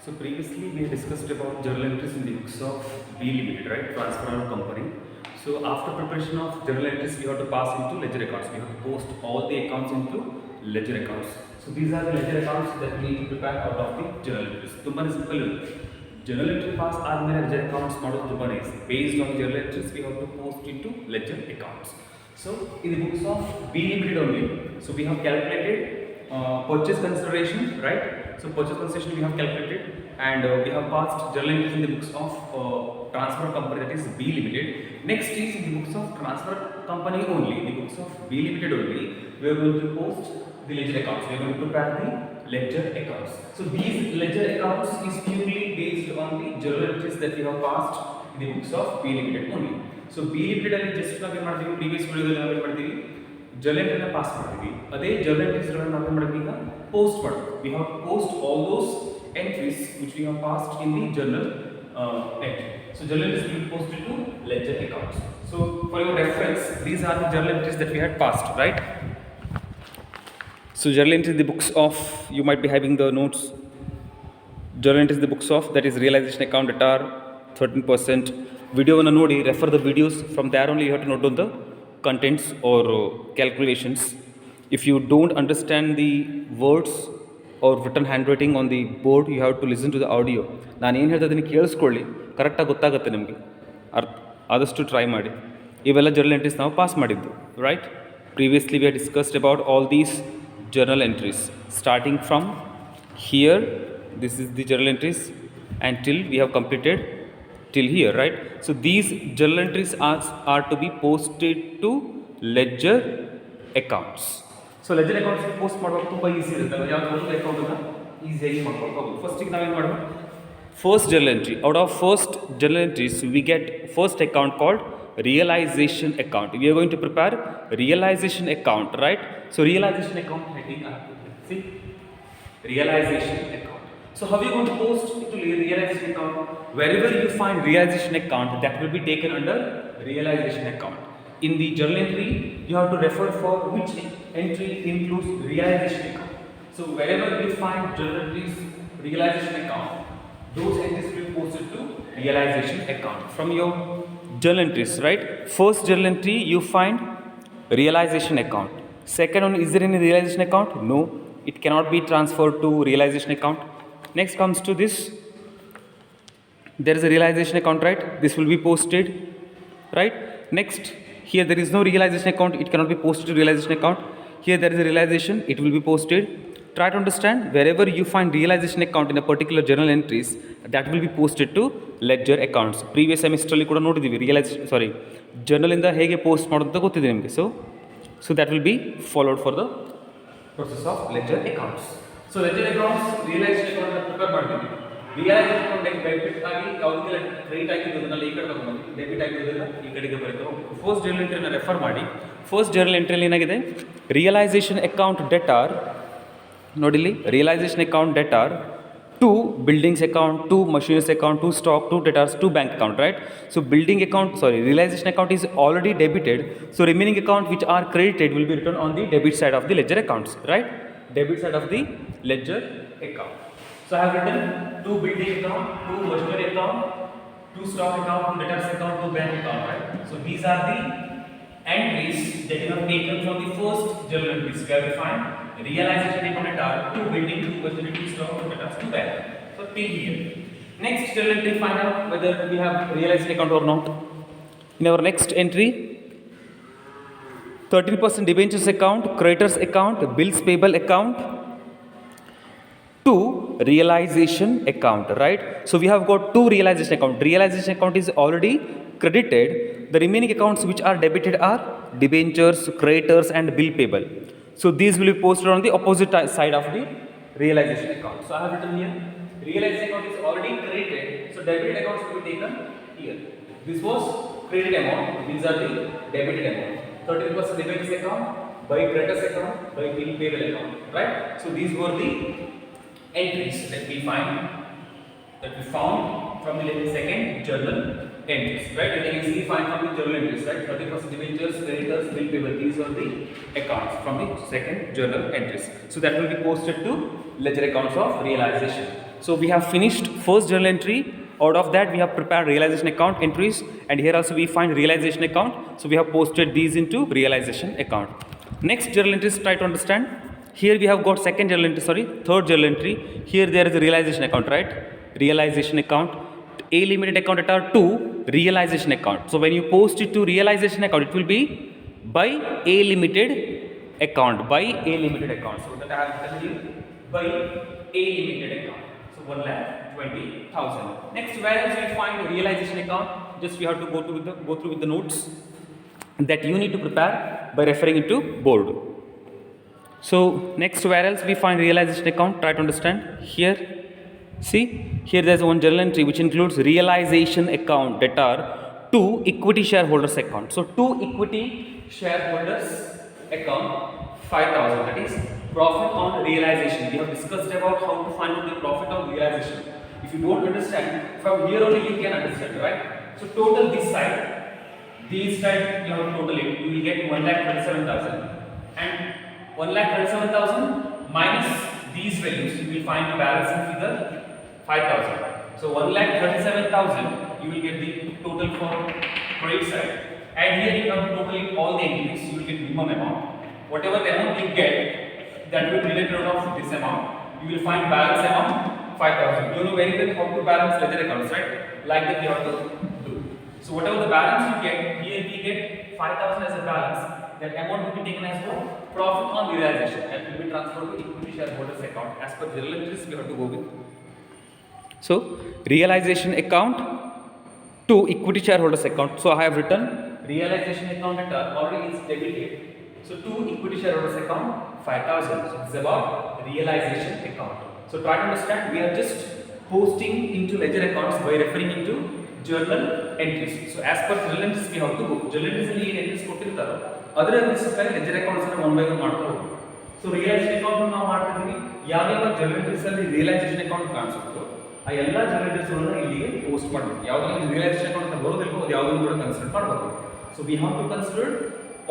So previously we discussed about journal entries in the books of B Limited, right? Transfer of company. So after preparation of journal entries, we have to pass into ledger accounts. We have to post all the accounts into ledger accounts. So these are the ledger accounts that we need to prepare out of the journal entries. ತುಂಬಾನೇ simple ಇರುತ್ತೆ. Journal entry pass ಆದ್ಮೇಲೆ ledger accounts ಮಾಡೋದು ತುಂಬಾನೇ easy. Based on journal entries, we have to post into ledger accounts. So in the books of B Limited only, so we have calculated purchase consideration, right? So purchase consideration we have calculated, and we have passed journal entries in the books of transfer company, that is B Limited. Next is in the books of transfer company only, the books of B Limited only, we are going to post the ledger accounts. We are going to prepare the ledger accounts. So these ledger accounts is purely based on the journal entries that we have passed in the books of B Limited only. So B Limited ಅಲ್ಲಿ just ನಾವು ಏನು ಮಾಡ್ತೀವಿ, previous ವಿಡಿಯೋದಲ್ಲಿ ನಾವು ಏನು ಮಾಡ್ತೀವಿ, journal entry ನ pass ಮಾಡ್ತೀವಿ. ಅದೇ journal entries ಗಳನ್ನ ನಾವು ಏನು ಮಾಡ್ತೀವಿ, ಈಗ ಪೋಸ್ಟ್ ಮಾಡ್ತೀವಿ. We have to post all those entries which we have passed in the journal entry. So journal entries will be posted to ledger accounts. So for your reference, these are the journal entries that we had passed, right? So journal entries in the books of, you might be having the notes, journal entries in the books of, that is realization account that are 13%. ವಿಡಿಯೋವನ್ನು ನೋಡಿ, refer the videos, from there only you have to note down the contents or calculations. If you don't understand the words or written hand writing on the board, you have to listen to the audio. ನಾನು ಏನು ಹೇಳ್ತಾ ಇದ್ದೀನಿ ಕೇಳಿಸ್ಕೊಳ್ಳಿ, ಕರೆಕ್ಟಾಗಿ ಗೊತ್ತಾಗುತ್ತೆ ನಿಮಗೆ. ಆದಷ್ಟು try ಮಾಡಿ. ಇವೆಲ್ಲ ಜರ್ನಲ್ ಎಂಟ್ರೀಸ್ ನಾವು ಪಾಸ್ ಮಾಡಿದ್ದು, right? Previously we have discussed about all these journal entries starting from here. This is the journal entries until we have completed till here, right? So these journal entries are to be posted to ledger accounts. So ledger accounts post ಮಾಡೋದು ತುಂಬ easy ಇರುತ್ತೆ. ಯಾವುದು ಒಂದು account ಅನ್ನು ಈಸಿಯಾಗಿ ಮಾಡ್ಕೊಂಡು first ಗೆ ನಾವೇನು ಮಾಡಬೇಕು, first journal entry, out of first journal entries we get first account called realization account. We are going to prepare realization account, right? So realization account heading, see, realization account. So how are you going to post to realization account? Wherever you find realization account, that will be taken under realization account. In the journal entry, you have to refer for which entry includes realization account. So wherever you find journal entries realization account, those entries will be posted to realization account from your journal entries, right? First journal entry you find realization account. Second one, is there any realization account? No, it cannot be transferred to realization account. Next comes to this, there is a realization account, right? This will be posted, right? Next, here there is no realization account, it cannot be posted to realization account. Here there is a realization, it will be posted. Try to understand, wherever you find realization account in a particular journal entries, that will be posted to ledger accounts. Previous semester ಅಲ್ಲಿ ಕೂಡ ನೋಡಿದ್ದೀವಿ, journal ಇಂದ ಹೇಗೆ post ಮಾಡೋದು ಅಂತ ಗೊತ್ತಿದೆ ನಿಮಗೆ. So that will be followed for the process of ledger accounts. So ledger accounts realization account prepare ಮಾಡ್ತೀವಿ. realization account ಡೆಬಿಟ್ ಆಗಿ ಯಾವುದಕ್ಕೆಲ್ಲ ಕ್ರೆಡಿಟ್ ಆಗಿರೋದನ್ನ ಈ ಕಡೆ ತಗೊಂಡು ಡೆಬಿಟ್ ಆಗಿರೋದನ್ನ ಈ ಕಡೆಗೆ ಬರೀತಾರೆ. ಫಸ್ಟ್ ಜರ್ನಲ್ ಎಂಟ್ರಿನ ರೆಫರ್ ಮಾಡಿ. ಫಸ್ಟ್ ಜರ್ನಲ್ ಎಂಟ್ರಿಯಲ್ಲಿ ಏನಾಗಿದೆ, ರಿಯಲೈಸೇಷನ್ ಅಕೌಂಟ್ ಡೆಟಾರ್ ನೋಡಿಲಿ, realisation account debtor, 2 buildings account, 2 machines account, 2 stock, 2 debtors, 2 bank account, right? So building account, realization account is already debited, so remaining account which are credited will be written on the debit side of the ledger accounts, right? Debit side of the ledger account. So I have written 2 building account, 2 machinery account, 2 stock account, 2 debtors account, 2 bank account, right? So these are the entries that you have taken from the first journal entries, where we find realization account are 2 building, 2 machinery, 2 stock, 2 debtors, 2 bank. So till here. Next journal entry, find out whether we have realization account or not. In our next entry, 13% debentures account, creditors account, bills payable account to realization account, right? So we have got 2 realization account. Realization account is already credited. The remaining accounts which are debited are debentures, creditors and bill payable. So these will be posted on the opposite side of the realization account. So I have written here, realization account is already credited, so debited accounts will be taken here. This was credit amount, these are the debited amount. 13% debentures account, by creditors account, by bill payable account, right? So these were the entries that we found from the second journal entries, right? You can easily find from the journal entries, right? 30% debentures, creditors, bill payable, these are the accounts from the second journal entries. So that will be posted to ledger accounts of realization. So we have finished first journal entry. Out of that, we have prepared realization account entries, and here also we find realization account. So we have posted these into realization account. Next journal entries, try to understand. Here we have got third journal entry. Here there is a realization account, right? Realization account. A limited account at our to realization account. So when you post it to realization account, it will be by A limited account. By A limited account. So that I have told you, by A limited account. So 1,20,000. Next, where else we find realization account? Just we have to go through with the notes that you need to prepare by referring into board. So next, where else we find realization account? Try to understand here. See, here there is one journal entry which includes realization account that are to equity shareholders account. So to equity shareholders account 5,000, that is profit on realization. We have discussed about how to find out the profit on realization. If you don't understand, from here only you can understand, right? So total this side you have to total it. You will get 1,37,000 and 1,37,000 minus these values. You will find the balancing figure 5,000. So 1,37,000 you will get the total for credit side, and here you have to total all the entities. You will get minimum amount. Whatever the amount you get, that will be related out of this amount. You will find balance amount 5,000. You know very well how to balance ledger accounts, right? Like that you have to do. So whatever the balance you get, here we get 5,000 as a balance. That amount will be taken as profit on realization and will be transferred to equity shareholders account. As per journal entries, we have to go with. So realization account to equity shareholders account. So I have written realization account that already is debited. So to equity shareholders account 5,000. So it's about realization account. So try to understand. We are just posting into ledger accounts by referring into journal entries. So as per journal entries, we have to go. Journal entries ಅಲ್ಲಿ ಏನು entries ಕೊಟ್ಟಿರ್ತಾರೋ ಅದರ ಅನುಸಾರ ledger accounts ಅನ್ನು one by one ಮಾಡ್ಕೊಂಡು. So realization account ನಾವು ಮಾಡ್ತಿದ್ದೀವಿ. ಯಾವ journal entries ಅಲ್ಲಿ realization account ಕಾಣಿಸುತ್ತೋ ಆ ಎಲ್ಲ journal entries ಗಳನ್ನು ಇಲ್ಲಿಗೆ ಪೋಸ್ಟ್ ಮಾಡಬೇಕು. ಯಾವುದರಲ್ಲಿ realization account ಅಂತ ಬರೋದಿಲ್ಲ ಅದು ಯಾವುದನ್ನು ಕೂಡ ಕನ್ಸಿಡರ್ ಮಾಡಬೇಕು. So we have to consider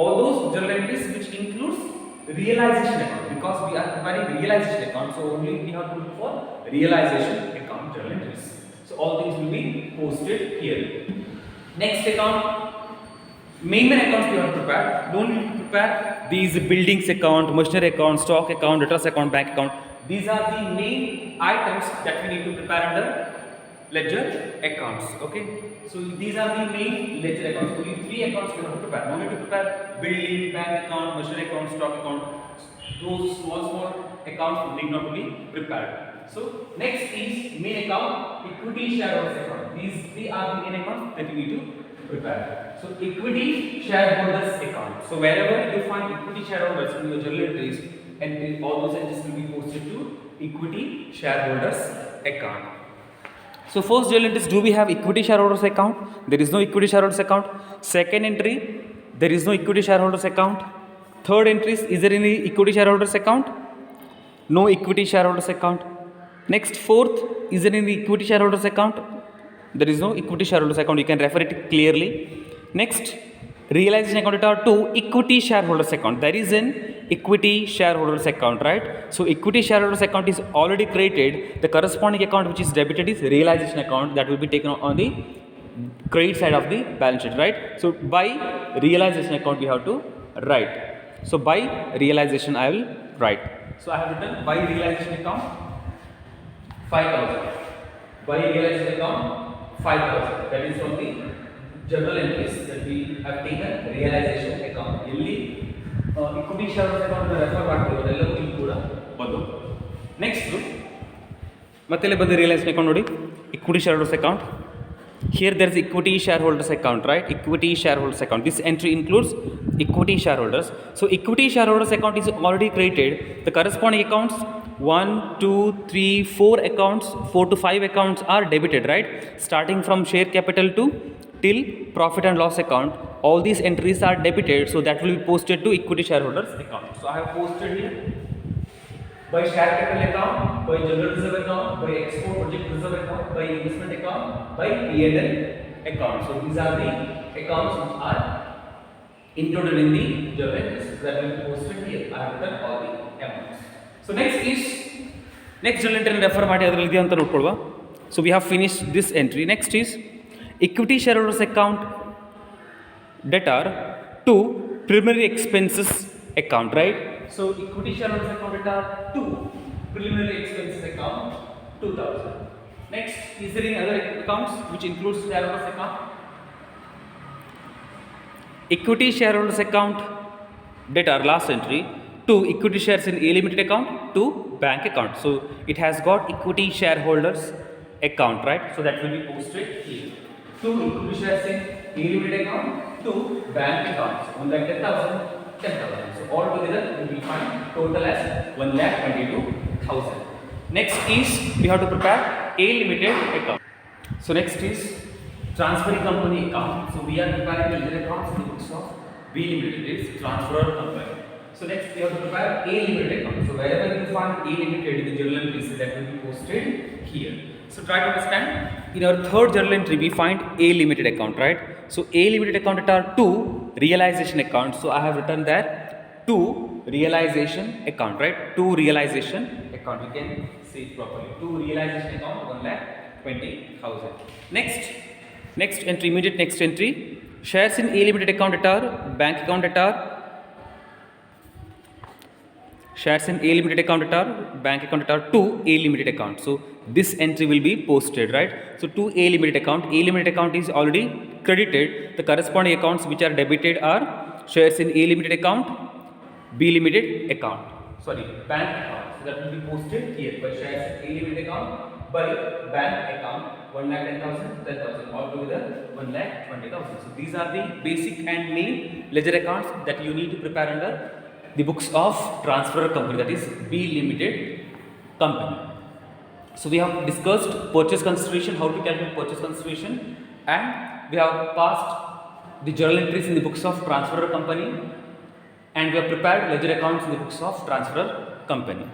all those journal entries which includes realization account, because we are preparing realization account. So only we have to look for realization account journal entries. So all things will be posted here. Next account, main accounts we have to prepare. Don't need to prepare these buildings account, machinery account, stock account, debtors account, bank account. These are the main items that we need to prepare under ledger accounts. Okay, so these are the main ledger accounts. Only 3 accounts we have to prepare. No need to prepare building, bank account, machinery account, stock account. Those small accounts need not to be prepared. So next is main account, equity shareholders account. These 3 are the main accounts that you need to prepare. So equity shareholders account. So wherever you find equity shareholders in your journal entries, and all those entries will be posted to equity shareholders account. So first journal entries, do we have equity shareholders account? There is no equity shareholders account. Second entry, there is no equity shareholders account. Third entries, is there any equity shareholders account? No equity shareholders account. Next, fourth, is there any equity shareholders account? There is no equity shareholders account. You can refer it clearly. Next, realization account to equity shareholders account. There is an equity shareholders account, right? So equity shareholders account is already created. The corresponding account which is debited is realization account, that will be taken on the credit side of the balance sheet, right? So by realization account we have to write. So by realization I will write. So I have written by realization account 5,000. By realization account 5,000. That is from the journal entries that we have taken realization account. Illi equity shareholders account refer ಮಾಡ್ತೀವಿ ಅದೆಲ್ಲವೂ ಇಲ್ಲಿ ಕೂಡ ಬಂದು. Next ಮತ್ತೆ ಬಂದು realization account ನೋಡಿ, equity shareholders account. Here there is equity shareholders account, right? Equity shareholders account. This entry includes equity shareholders. So equity shareholders account is already created. The corresponding accounts 1, 2, 3, 4 accounts, 4 to 5 accounts are debited, right? Starting from share capital to till profit and loss account, all these entries are debited, so that will be posted to equity shareholders account. So I have posted here by share capital account, by general reserve account, by export project reserve account, by investment account, by P&L account. So these are the accounts which are included in the journal entries that will be posted here. I have written all the amounts. So next next journal entry refer ಮಾಡಿ ಅದರಲ್ಲಿ ಇದೆಯಾ ಅಂತ ನೋಡ್ಕೊಳ್ವಾ. So we have finish this entry. Next is equity shareholders account debtor to preliminary expenses account, right? So equity shareholders account debtor to preliminary expenses account 2000. Next, is there any other accounts which includes shareholders account? Equity shareholders account debtor last entry to equity shares in A limited account to bank account. So it has got equity shareholders account, right? So that will be posted here. To equity shares in A limited account to bank accounts 1,10,000, 10,000. So all together we will find total as 1,22,000. Next is we have to prepare A limited account. So next is transferring company account. So we are preparing the ledger accounts in the books of B limited, is transferor company. So next we have to prepare A limited account. So wherever you find A limited in the journal entries, that will be posted here. So try to understand. In our third journal entry, we find A limited account, right? So A limited account are two realization accounts. So I have written there two realization account, right? Two realization account. We can say it properly. Two realization account 1,20,000. Next entry, immediate next entry. Shares in A limited account are bank account are shares in A limited account are bank account are to A limited account. So this entry will be posted, right? So to A limited account, A limited account is already credited. The corresponding accounts which are debited are shares in A limited account, B limited account, bank account. So that will be posted here. By shares in A limited account, by bank account 1,10,000, 10,000, all together 1,20,000. So these are the basic and main ledger accounts that you need to prepare under the books of transferor company, that is B limited company. So we have discussed purchase consideration, how to calculate purchase consideration, and we have passed the journal entries in the books of transferor company, and we have prepared ledger accounts in the books of transferor company.